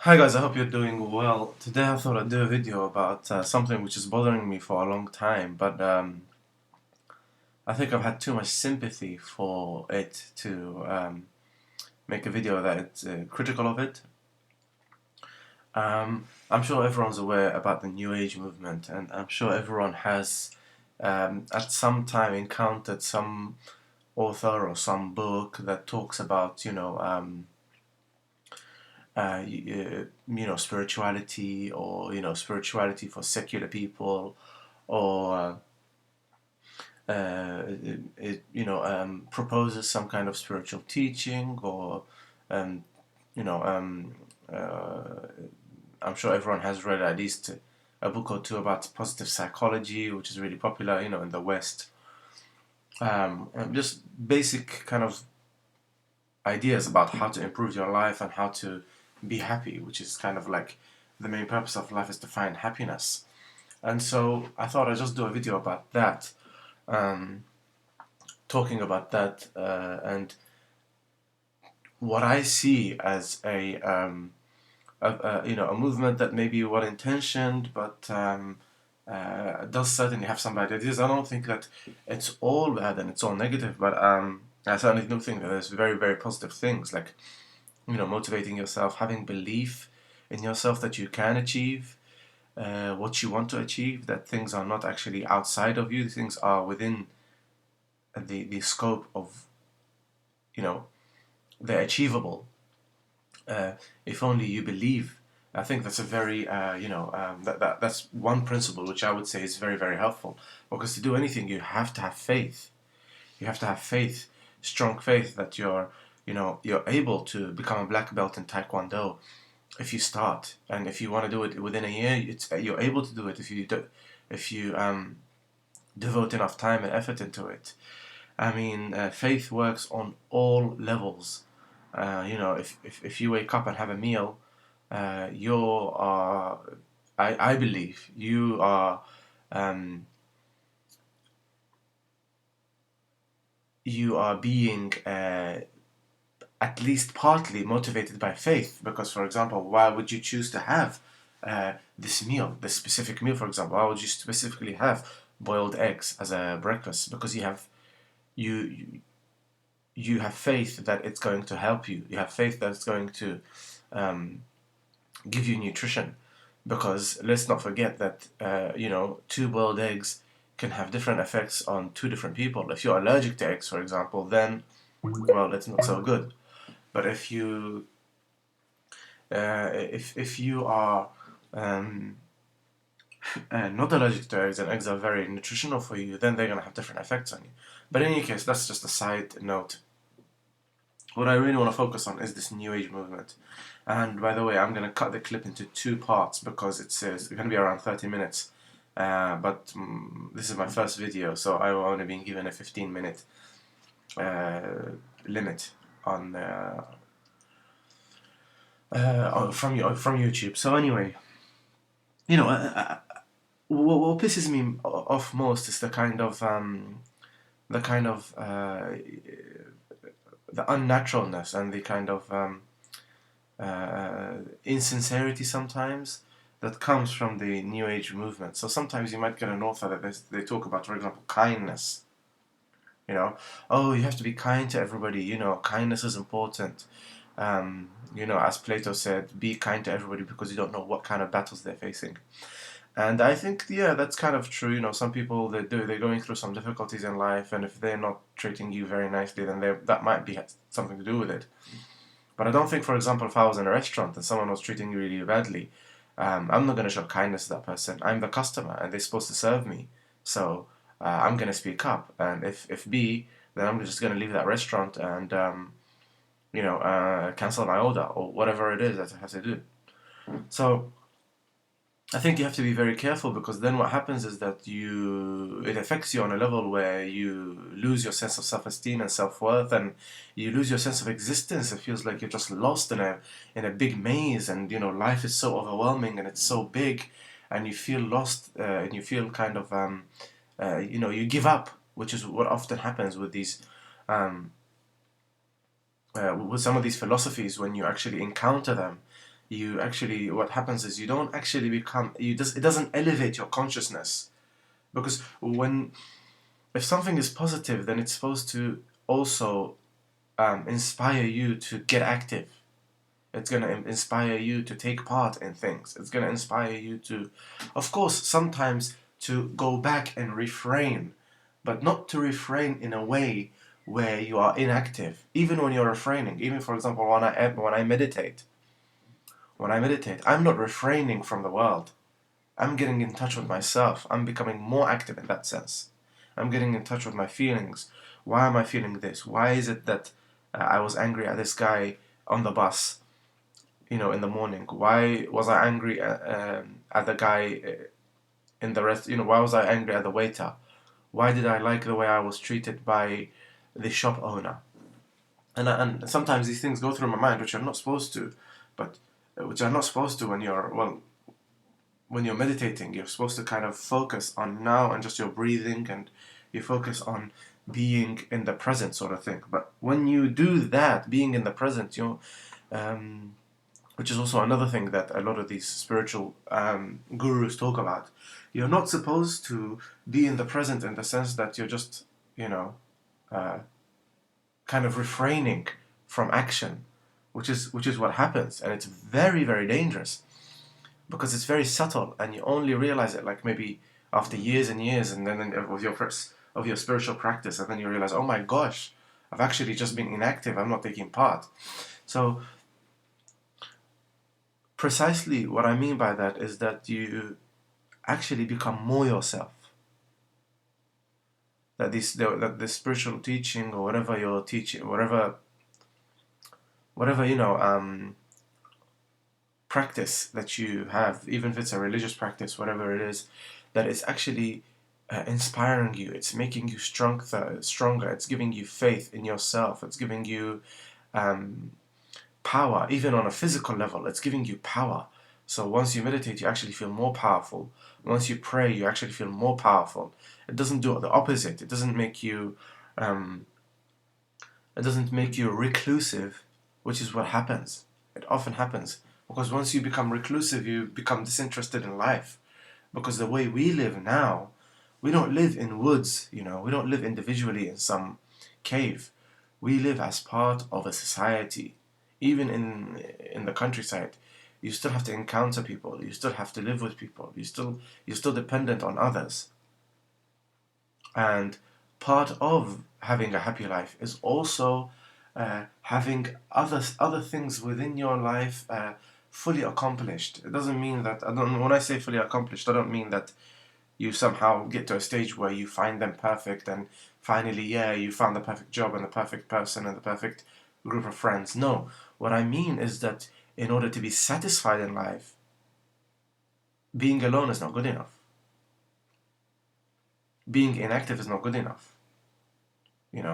Hi guys, I hope you're doing well. Today I thought I'd do a video about something which is bothering me for a long time, but I think I've had too much sympathy for it to make a video that's critical of it. I'm sure everyone's aware about the New Age movement, and I'm sure everyone has at some time encountered some author or some book that talks about, spirituality, or spirituality for secular people, or proposes some kind of spiritual teaching, or um, you know um, uh, I'm sure everyone has read at least a book or two about positive psychology, which is really popular, in the West. And just basic kind of ideas about how to improve your life and how to be happy, which is kind of like the main purpose of life is to find happiness. And so I thought I'd just do a video about that, um, talking about that, and what I see as a movement that may be well intentioned, but does certainly have some bad ideas. I don't think that it's all bad and it's all negative, but I certainly do think that there's very, very positive things, like motivating yourself, having belief in yourself that you can achieve what you want to achieve, that things are not actually outside of you, things are within the scope of, you know, they're achievable if only you believe. I think that's a very, that's one principle which I would say is very, very helpful. Because to do anything, you have to have faith. You have to have faith, strong faith that you're able to become a black belt in Taekwondo if you start, and if you want to do it within a year, you're able to do it if you devote enough time and effort into it. I mean, faith works on all levels. If you wake up and have a meal, you are, I believe, um, you are being at least partly motivated by faith. Because, for example, why would you choose to have this meal, this specific meal, for example? Why would you specifically have boiled eggs as a breakfast? Because you you have faith that it's going to help you. You have faith that it's going to um, give you nutrition. Because let's not forget that two boiled eggs can have different effects on two different people. If you're allergic to eggs, for example, then well, it's not so good. But if you are um, not allergic to eggs and eggs are very nutritional for you, then they're gonna have different effects on you. But in any case, that's just a side note. What I really want to focus on is this New Age movement. And by the way, I'm going to cut the clip into two parts because it's going to be around 30 minutes. But this is my first video, so I've only been given a 15-minute limit on from YouTube. So anyway, what pisses me off most is the kind of the unnaturalness and the kind of insincerity sometimes that comes from the New Age movement. So sometimes you might get an author that they talk about, for example, kindness. Oh, you have to be kind to everybody. Kindness is important. As Plato said, be kind to everybody because you don't know what kind of battles they're facing. And I think, yeah, that's kind of true. Some people they're going through some difficulties in life, and if they're not treating you very nicely, then that might be something to do with it. But I don't think, for example, if I was in a restaurant and someone was treating me really badly, I'm not going to show kindness to that person. I'm the customer, and they're supposed to serve me. So I'm going to speak up. And if B, then I'm just going to leave that restaurant and cancel my order or whatever it is that I have to do. So I think you have to be very careful, because then what happens is that it affects you on a level where you lose your sense of self-esteem and self-worth, and you lose your sense of existence. It feels like you're just lost in a big maze, and life is so overwhelming and it's so big, and you feel lost, and you feel kind of you give up, which is what often happens with these with some of these philosophies when you actually encounter them. you actually, what happens is you don't actually become, it doesn't elevate your consciousness. Because if something is positive, then it's supposed to also inspire you to get active. It's going to inspire you to take part in things. It's going to inspire you to, of course, sometimes to go back and refrain, but not to refrain in a way where you are inactive. Even when you're refraining, even for example, when I meditate, I'm not refraining from the world. I'm getting in touch with myself. I'm becoming more active in that sense. I'm getting in touch with my feelings. Why am I feeling this? Why is it that I was angry at this guy on the bus, in the morning? Why was I angry at the guy in the rest? Why was I angry at the waiter? Why did I like the way I was treated by the shop owner? And sometimes these things go through my mind, which I'm not supposed to, but which I'm not supposed to when you're meditating. You're supposed to kind of focus on now and just your breathing, and you focus on being in the present, sort of thing. But when you do that, being in the present, um, which is also another thing that a lot of these spiritual gurus talk about, you're not supposed to be in the present in the sense that you're just, uh, kind of refraining from action, which is what happens, and it's very, very dangerous because it's very subtle, and you only realize it like maybe after years and years, and then of your spiritual practice, and then you realize, oh my gosh, I've actually just been inactive. I'm not taking part. So precisely what I mean by that is that you actually become more yourself. That this spiritual teaching, or whatever you're teaching, whatever practice that you have, even if it's a religious practice, whatever it is, that is actually inspiring you. It's making you stronger. It's giving you faith in yourself. It's giving you um, power, even on a physical level. It's giving you power. So once you meditate, you actually feel more powerful. Once you pray, you actually feel more powerful. It doesn't do the opposite. It doesn't make you um, reclusive, which is what happens. It often happens because once you become reclusive, you become disinterested in life. Because the way we live now, we don't live in woods. We don't live individually in some cave. We live as part of a society. Even in the countryside, you still have to encounter people. You still have to live with people. You're still dependent on others. And part of having a happy life is also having other things within your life fully accomplished. It doesn't mean that when I say fully accomplished, I don't mean that you somehow get to a stage where you find them perfect and finally, yeah, you found the perfect job and the perfect person and the perfect group of friends. No, what I mean is that in order to be satisfied in life, being alone is not good enough. Being inactive is not good enough. It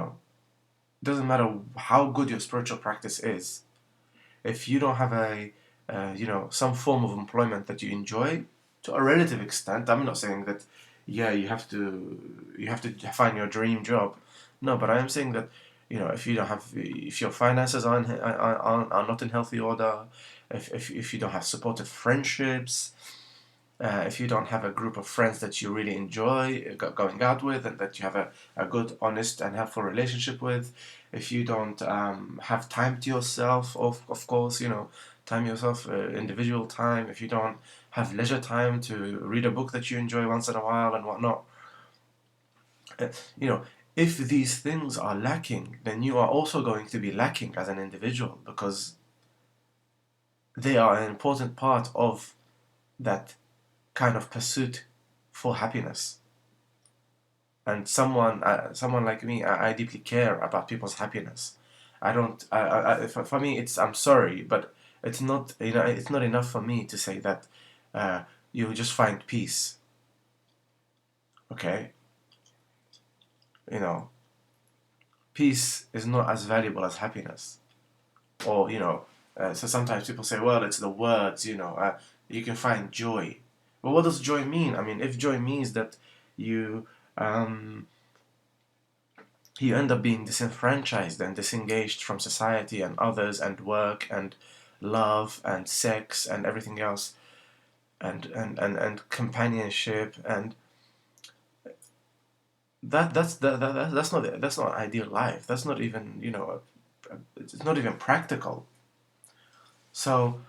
doesn't matter how good your spiritual practice is. If you don't have some form of employment that you enjoy to a relative extent, I'm not saying that, yeah, you have to find your dream job. No, but I am saying that, if your finances are not in healthy order, if you don't have supportive friendships, if you don't have a group of friends that you really enjoy going out with, and that you have a good, honest, and helpful relationship with, if you don't have time to yourself, of course, time yourself, individual time, if you don't have leisure time to read a book that you enjoy once in a while and whatnot, uh, you know, if these things are lacking, then you are also going to be lacking as an individual, because they are an important part of that kind of pursuit for happiness. And someone like me, I deeply care about people's happiness. I don't. For me, I'm sorry, but it's not. It's not enough for me to say that you just find peace. Okay, you know, peace is not as valuable as happiness. Or so sometimes people say, well, it's the words. You can find joy. Well, what does joy mean? I mean, if joy means that you um, you end up being disenfranchised and disengaged from society and others and work and love and sex and everything else, and companionship, and that's not ideal life. That's not even, it's not even practical. So,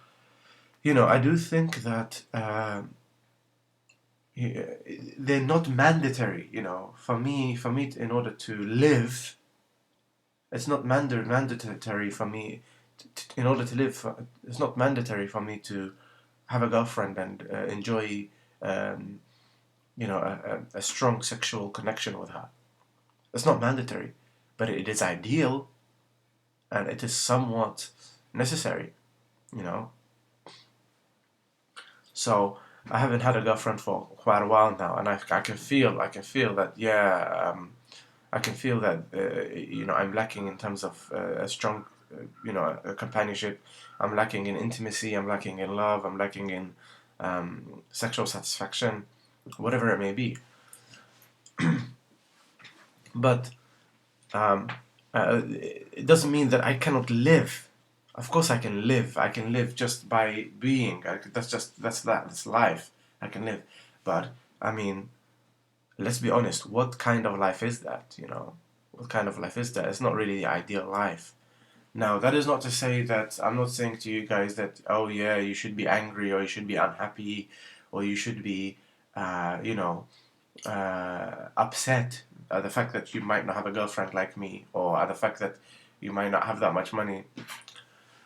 I do think that they're not mandatory. For me, in order to live, it's not mandatory for me. In order to live, it's not mandatory for me to have a girlfriend and enjoy, um, a strong sexual connection with her. It's not mandatory, but it is ideal, and it is somewhat necessary. You know. So I haven't had a girlfriend for quite a while now, and I can feel that, yeah, I can feel that I'm lacking in terms of a strong a companionship. I'm lacking in intimacy. I'm lacking in love. I'm lacking in sexual satisfaction, whatever it may be. But um, it doesn't mean that I cannot live. Of course, I can live. I can live just by being. That's life. I can live, but I mean, let's be honest. What kind of life is that? What kind of life is that? It's not really the ideal life. Now, that is not to say that I'm not saying to you guys that, oh yeah, you should be angry, or you should be unhappy, or you should be, upset at the fact that you might not have a girlfriend like me, or at the fact that you might not have that much money.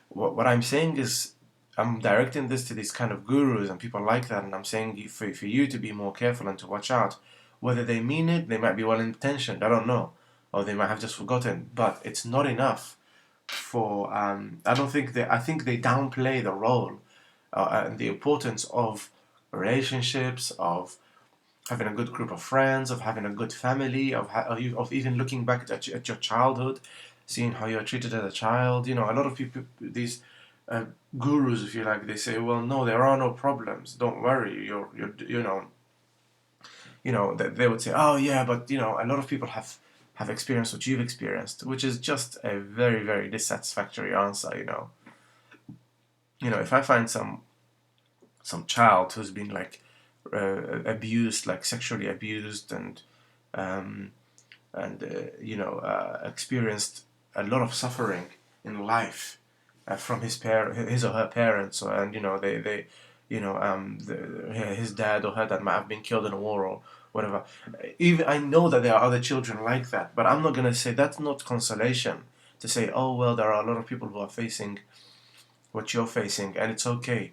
What I'm saying is, I'm directing this to these kind of gurus and people like that, and I'm saying for you to be more careful and to watch out. Whether they mean it, they might be well intentioned, I don't know, or they might have just forgotten, but it's not enough for. I think they downplay the role and the importance of relationships, of having a good group of friends, of having a good family, of even looking back at your childhood, seeing how you're treated as a child. A lot of people, these uh, gurus, if you like, they say, well, no, there are no problems. Don't worry. They would say, oh yeah, but a lot of people have experienced what you've experienced, which is just a very, very dissatisfactory answer. If I find some child who's been like abused, like sexually abused, um, and experienced a lot of suffering in life from his or her parents, and his dad or her dad might have been killed in a war or whatever. Even I know that there are other children like that, but I'm not gonna say that's not consolation to say, oh well, there are a lot of people who are facing what you're facing, and it's okay.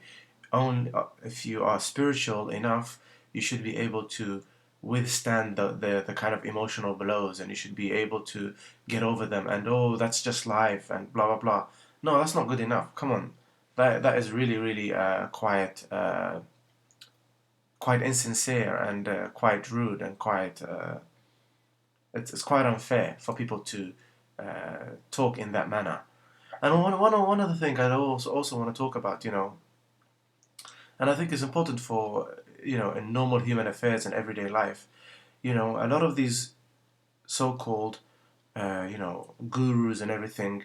Only if you are spiritual enough, you should be able to withstand the kind of emotional blows, and you should be able to get over them, and oh, that's just life, and blah blah blah. No, that's not good enough. Come on. That is really, really quite insincere, and quite rude, and quite it's quite unfair for people to talk in that manner. And one other thing I also want to talk about, and I think it's important for, in normal human affairs and everyday life. A lot of these so-called gurus and everything,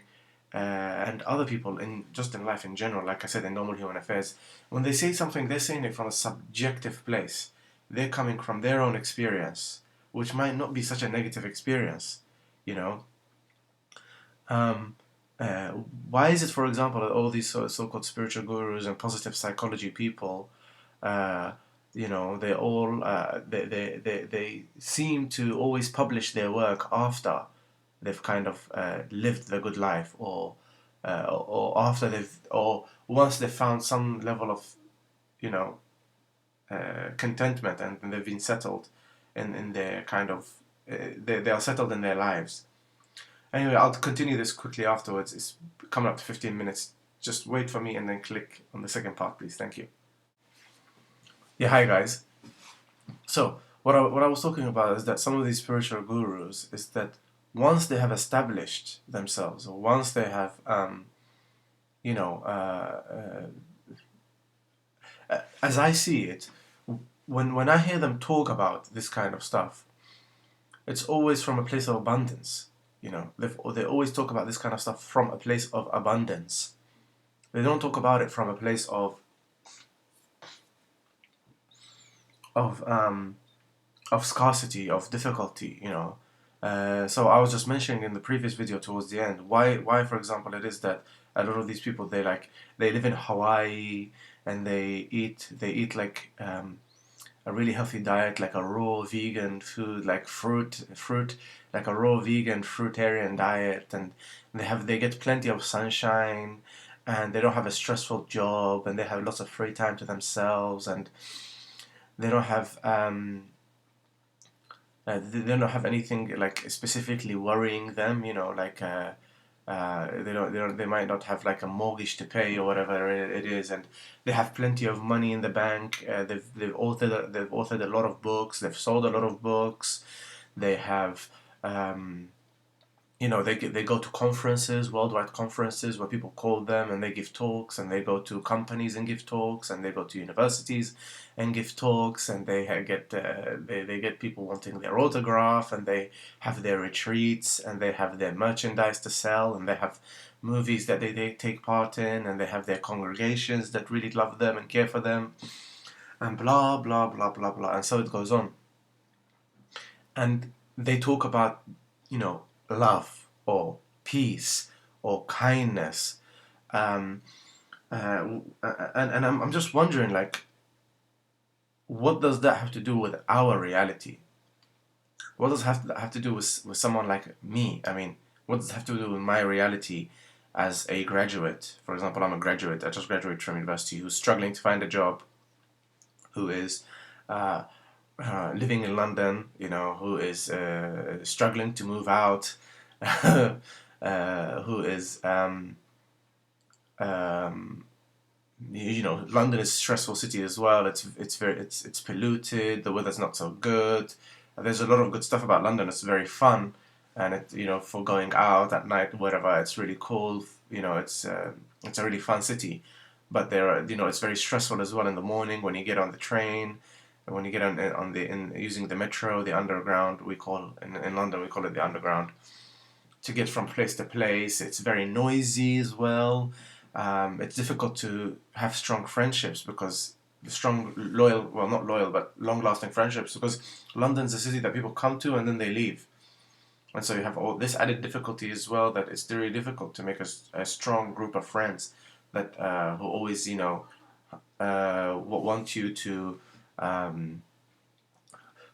and other people in just in life in general, like I said, in normal human affairs, when they say something, they're saying it from a subjective place. They're coming from their own experience, which might not be such a negative experience. you know um, uh, why is it, for example, that all these so-called spiritual gurus and positive psychology people, uh, they all they seem to always publish their work after they've kind of lived the good life, or after or once they've found some level of you know contentment, and they've been settled in their kind of they are settled in their lives. Anyway, I'll continue this quickly afterwards. It's coming up to 15 minutes. Just wait for me and then click on the second part, please. Thank you. Yeah, hi guys. So, what I was talking about is that some of these spiritual gurus is that once they have established themselves, or once they have, you know, as I see it, when I hear them talk about this kind of stuff, it's always from a place of abundance. They always talk about this kind of stuff from a place of abundance. They don't talk about it from a place of um, of scarcity, of difficulty, you know. So I was just mentioning in the previous video towards the end why for example it is that a lot of these people they live in Hawaii and they eat like a really healthy diet, like a raw vegan food, like fruit, like a raw vegan fruitarian diet, and they get plenty of sunshine, and they don't have a stressful job, and they have lots of free time to themselves, and they don't have they don't have anything like specifically worrying them, you know, like they might not have like a mortgage to pay or whatever it is, and they have plenty of money in the bank. They've authored a lot of books. They've sold a lot of books. They have um, they go to conferences, worldwide conferences where people call them and they give talks, and they go to companies and give talks, and they go to universities and give talks, and they get people wanting their autograph, and they have their retreats, and they have their merchandise to sell, and they have movies that they take part in, and they have their congregations that really love them and care for them, and blah blah blah blah blah, and so it goes on. And they talk about, love or peace or kindness. Um, and I'm just wondering, like, what does that have to do with our reality? What does it have to do with someone like me? I mean, what does it have to do with my reality as a graduate? For example, I'm a graduate. I just graduated from university who's struggling to find a job, who is uh, living in London, who is struggling to move out, who is, um, London is a stressful city as well. It's polluted. The weather's not so good. There's a lot of good stuff about London. It's very fun, and for going out at night, whatever. It's really cool. It's a really fun city, but it's very stressful as well in the morning when you get on the train, and when you get using the metro, the underground. In London we call it the underground, to get from place to place. It's very noisy as well. It's difficult to have strong friendships because well, not loyal, but long-lasting friendships, because London's a city that people come to and then they leave. And so you have all this added difficulty as well, that it's very difficult to make a strong group of friends that who always, want you to um,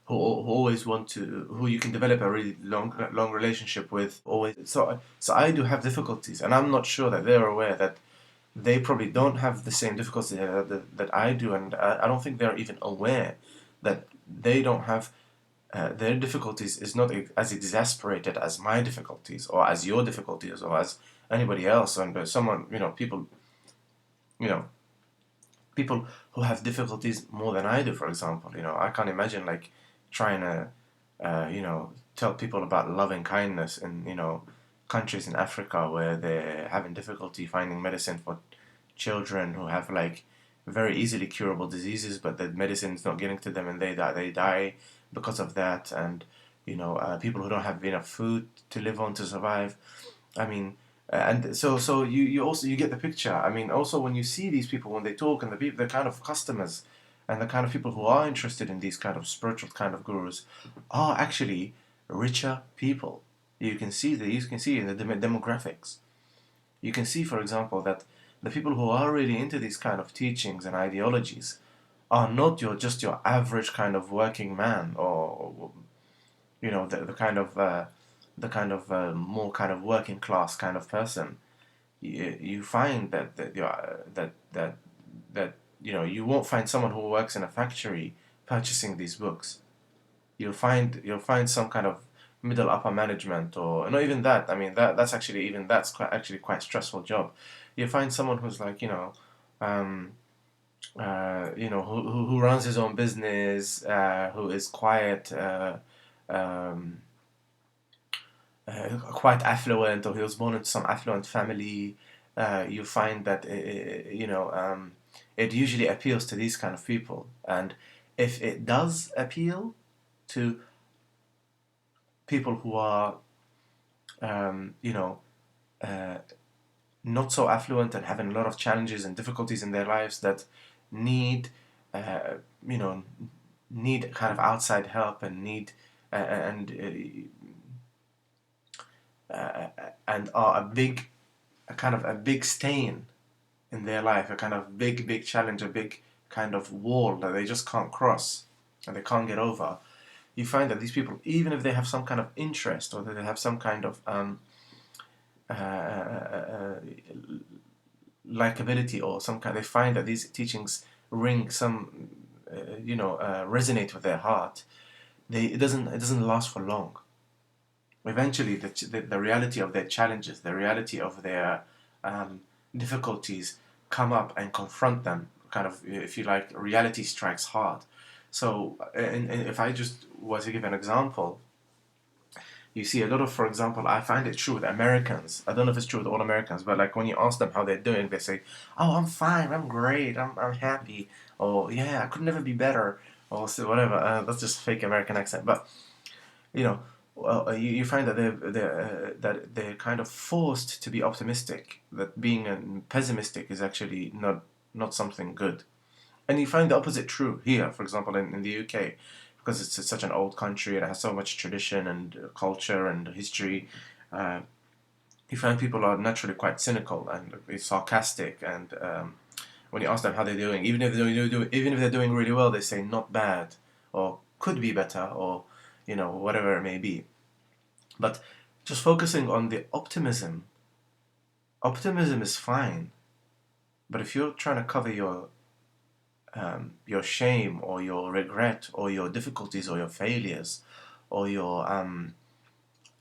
who always want to who you can develop a really long relationship with always. So I do have difficulties, and I'm not sure that they're aware that they probably don't have the same difficulties that I do, and I don't think they're even aware that they don't have their difficulties is not as exasperated as my difficulties, or as your difficulties, or as anybody else. And someone, you know people who have difficulties more than I do, for example. I can't imagine like trying to, tell people about loving kindness in, countries in Africa where they're having difficulty finding medicine for children who have like very easily curable diseases, but the medicine is not getting to them and they die because of that. And, people who don't have enough food to live on to survive. I mean, and so you also you get the picture. I mean, also when you see these people when they talk, and the kind of customers and the kind of people who are interested in these kind of spiritual kind of gurus are actually richer people. You can see in the demographics. You can see, for example, that the people who are really into these kind of teachings and ideologies are not just your average kind of working man, or the kind of more kind of working class kind of person. You find that you won't find someone who works in a factory purchasing these books. You'll find some kind of middle upper management, or not even that. I mean, that's quite stressful job. You find someone who's like, um, who runs his own business, who is um, quite affluent, or he was born into some affluent family. You find that it usually appeals to these kind of people. And if it does appeal to people who are, um, you know, uh, not so affluent and having a lot of challenges and difficulties in their lives that need, uh, you know, need kind of outside help and need and are a kind of a big stain in their life, a kind of big challenge, a big kind of wall that they just can't cross and they can't get over. You find that these people, even if they have some kind of interest or that they have some kind of likability or some kind, they find that these teachings ring some, resonate with their heart. It doesn't last for long. Eventually, the reality of their challenges, the reality of their um, difficulties come up and confront them. Kind of, if you like, reality strikes hard. So, and if I just was to give an example, you see a lot of, for example, I find it true with Americans. I don't know if it's true with all Americans, but like when you ask them how they're doing, they say, "Oh, I'm fine. I'm great. I'm happy." Or, "Yeah, I could never be better." Or so whatever. That's just fake American accent. But you know, well, you find that they're kind of forced to be optimistic. That being pessimistic is actually not something good. And you find the opposite true here, for example, in the UK, because it's such an old country and it has so much tradition and culture and history. Uh, you find people are naturally quite cynical and sarcastic, and when you ask them how they're doing, even if they're doing really well, they say not bad or could be better or whatever it may be. But just focusing on the optimism is fine. But if you're trying to cover your shame or your regret or your difficulties or your failures or your uh,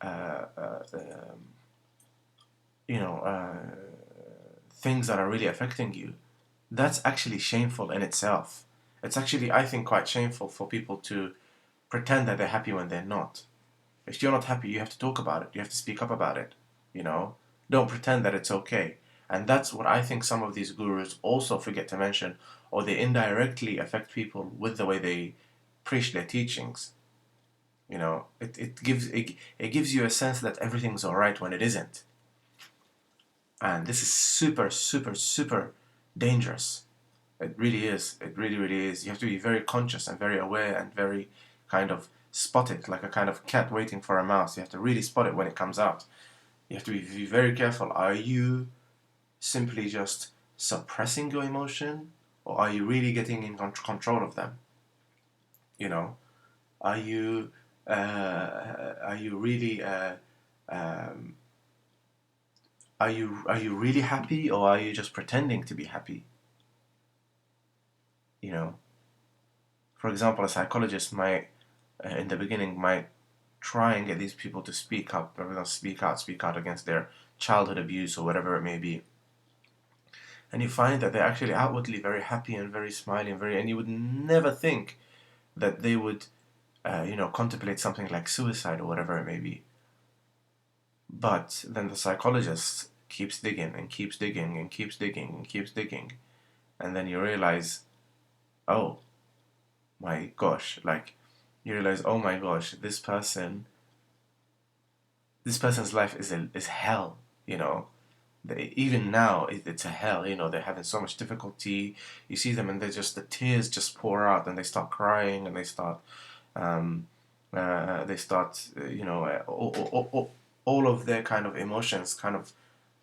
uh, um, you know things that are really affecting you, that's actually shameful in itself. It's actually, I think, quite shameful for people to pretend that they're happy when they're not. If you're not happy, you have to talk about it. You have to speak up about it. You know, don't pretend that it's okay. And that's what I think some of these gurus also forget to mention, or they indirectly affect people with the way they preach their teachings. It gives you a sense that everything's all right when it isn't, and this is super super super dangerous. It really is. It really really is. You have to be very conscious and very aware and very kind of spot it like a kind of cat waiting for a mouse. You have to really spot it when it comes out. You have to be very careful. Are you simply just suppressing your emotion, or are you really getting in control of them? You know, are you really um, are you really happy, or are you just pretending to be happy? You know, for example, a psychologist might, in the beginning, might try and get these people to speak up, speak out against their childhood abuse or whatever it may be. And you find that they're actually outwardly very happy and very smiling, and you would never think that they would, contemplate something like suicide or whatever it may be. But then the psychologist keeps digging and keeps digging and keeps digging and keeps digging, and then you realize, oh my gosh, like you realize, oh my gosh, this person's life is hell, you know. Even now, it's a hell. They're having so much difficulty. You see them, and the tears just pour out, and they start crying, and um, they start, all of their kind of emotions kind of,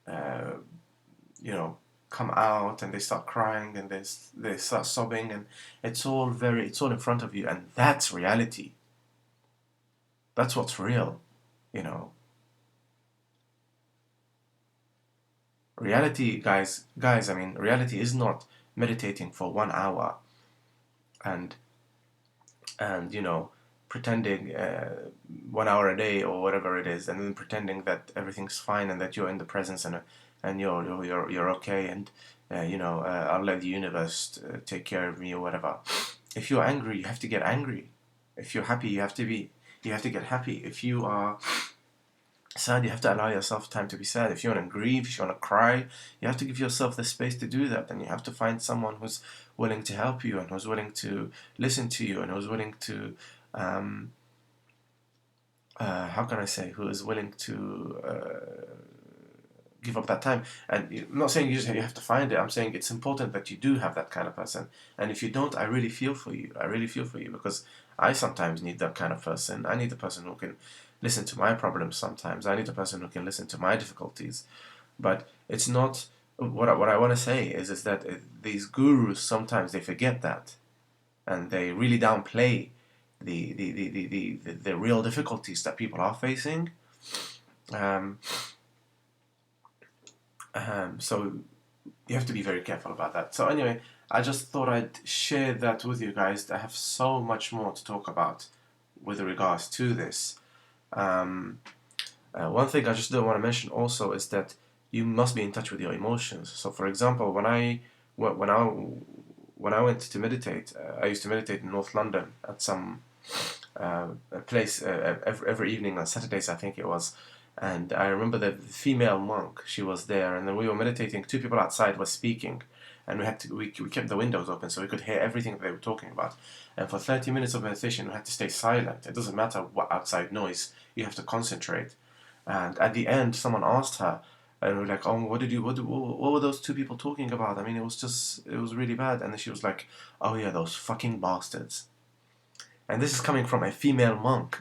uh, you know, come out, and they start crying, and they start sobbing, and it's all in front of you, and that's reality. That's what's real, you know. Reality, guys, I mean, reality is not meditating for 1 hour and pretending 1 hour a day or whatever it is, and then pretending that everything's fine and that you're in the presence and you're okay, and I'll let the universe take care of me or whatever. If you're angry, you have to get angry. If you're happy, you have to get happy. If you are sad, you have to allow yourself time to be sad. If you want to grieve, if you want to cry, you have to give yourself the space to do that. And you have to find someone who's willing to help you and who's willing to listen to you and who's willing to, how can I say, who is willing to give up that time. And I'm not saying you have to find it. I'm saying it's important that you do have that kind of person. And if you don't, I really feel for you. I really feel for you, because I sometimes need that kind of person. I need a person who can listen to my problems sometimes. I need a person who can listen to my difficulties. But it's not what I want to say is that these gurus sometimes they forget that, and they really downplay the real difficulties that people are facing. Um, so you have to be very careful about that. So anyway, I just thought I'd share that with you guys. I have so much more to talk about with regards to this. One thing I just don't want to mention also is that you must be in touch with your emotions. So, for example, when I went to meditate, I used to meditate in North London at some a place every evening on Saturdays, I think it was. And I remember the female monk, she was there, and then we were meditating. Two people outside were speaking, and we kept the windows open so we could hear everything they were talking about. And for 30 minutes of meditation, we had to stay silent. It doesn't matter what outside noise, you have to concentrate. And at the end, someone asked her, and we were like, "Oh, what were those two people talking about? I mean, it was really bad." And then she was like, "Oh yeah, those fucking bastards." And this is coming from a female monk.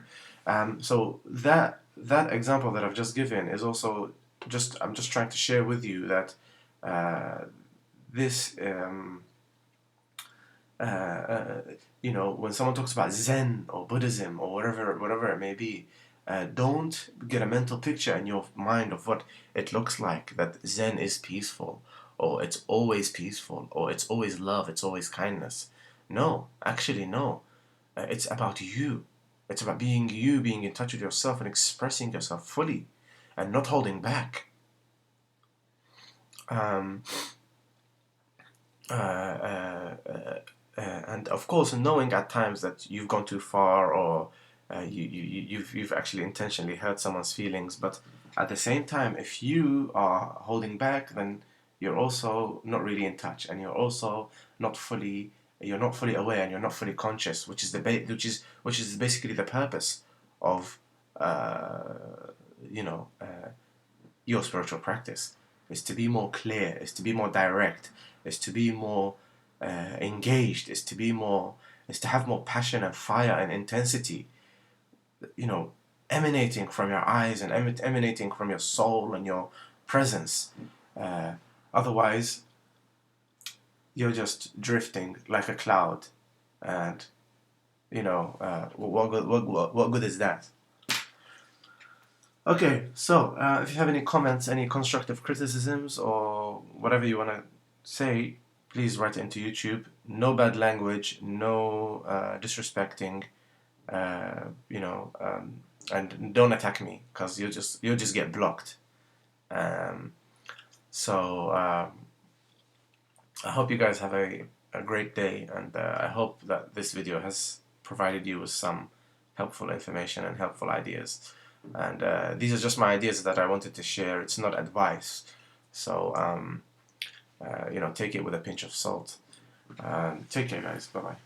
So that example that I've just given is also I'm just trying to share with you that this when someone talks about Zen or Buddhism or whatever it may be, don't get a mental picture in your mind of what it looks like, that Zen is peaceful, or it's always peaceful, or it's always love, it's always kindness. No, actually no. It's about you. It's about being you, being in touch with yourself and expressing yourself fully and not holding back. Um, and of course, knowing at times that you've gone too far, or you've actually intentionally hurt someone's feelings, but at the same time, if you are holding back, then you're also not really in touch, and you're also not fully aware, and you're not fully conscious, which is which is basically the purpose of uh, you know uh, your spiritual practice, is to be more clear, is to be more direct, is to be more engaged, is to have more passion and fire and intensity, you know, emanating from your eyes and emanating from your soul and your presence. Uh, Otherwise, you're just drifting like a cloud, and what good is that? Okay, so if you have any comments, any constructive criticisms, or whatever you want to say, please write it into YouTube. No bad language, no disrespecting, and don't attack me, because you'll just get blocked. Um, so I hope you guys have a great day, and I hope that this video has provided you with some helpful information and helpful ideas. And these are just my ideas that I wanted to share. It's not advice. So, take it with a pinch of salt. Take care, guys. Bye-bye.